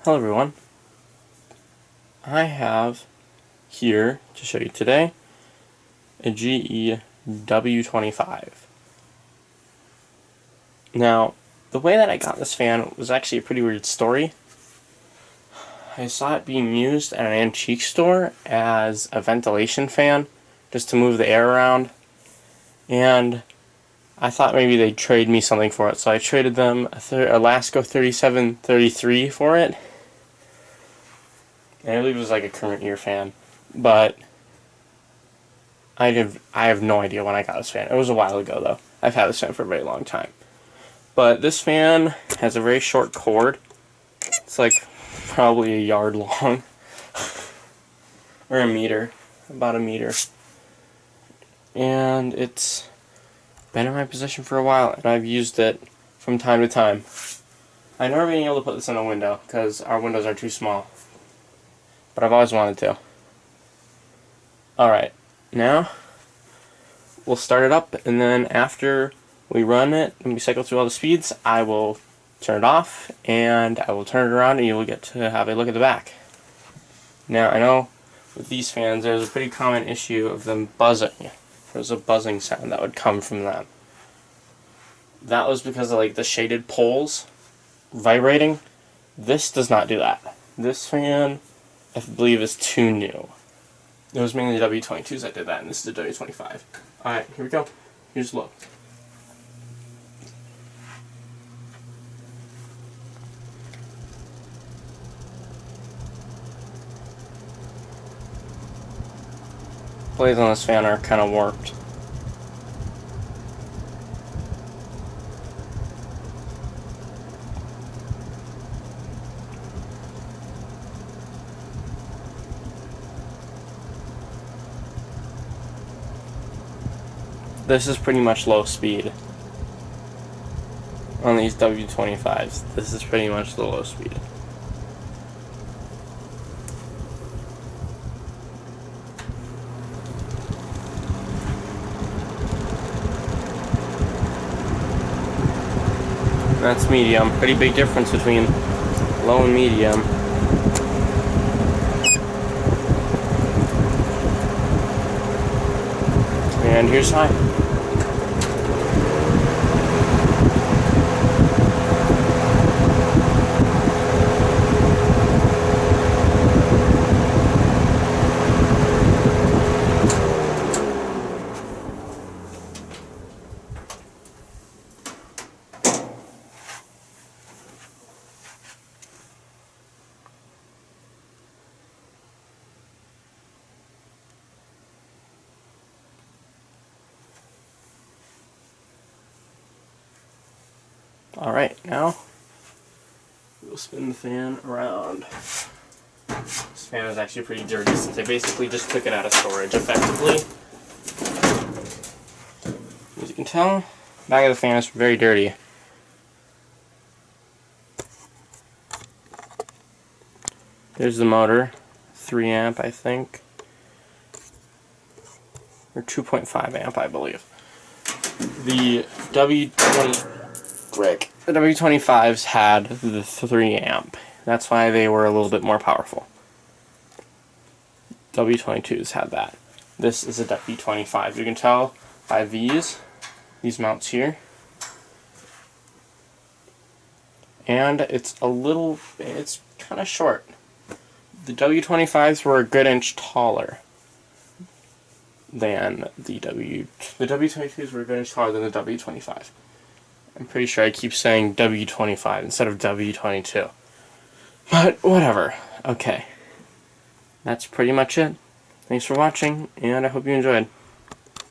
Hello everyone, I have here to show you today a GE W25. Now, the way that I got this fan was actually a pretty weird story. I saw it being used at an antique store as a ventilation fan, just to move the air around, and I thought maybe they'd trade me something for it, so I traded them a Lasko 3733 for it. And I believe it was like a current year fan, but I have no idea when I got this fan. It was a while ago though. I've had this fan for a very long time. But this fan has a very short cord. It's like probably a yard long. Or a meter. About a meter. And it's been in my possession for a while, and I've used it from time to time. I've never been able to put this in a window because our windows are too small. But I've always wanted to. Alright, now we'll start it up, and then after we run it and we cycle through all the speeds, I will turn it off and I will turn it around and you will get to have a look at the back. Now, I know with these fans there's a pretty common issue of them buzzing. There's a buzzing sound that would come from them. That was because of like the shaded poles vibrating. This does not do that. This fan, I believe, is too new. It was mainly the W22s that did that, and this is the W25. Alright, here we go. Here's a look. Blades on this fan are kind of warped. This is pretty much low speed. On these W25s, this is pretty much the low speed. That's medium. Pretty big difference between low and medium. And here's high. Alright, now we'll spin the fan around. This fan is actually pretty dirty since I basically just took it out of storage effectively. As you can tell, the back of the fan is very dirty. There's the motor, 3 amp I think, or 2.5 amp I believe. The W25s had the 3 amp. That's why they were a little bit more powerful. W22s had that. This is a W25. You can tell by these mounts here. And it's kind of short. The W25s were a good inch taller than the W22s were a good inch taller than the W25. I'm pretty sure I keep saying W25 instead of W22. But whatever. Okay. That's pretty much it. Thanks for watching, and I hope you enjoyed.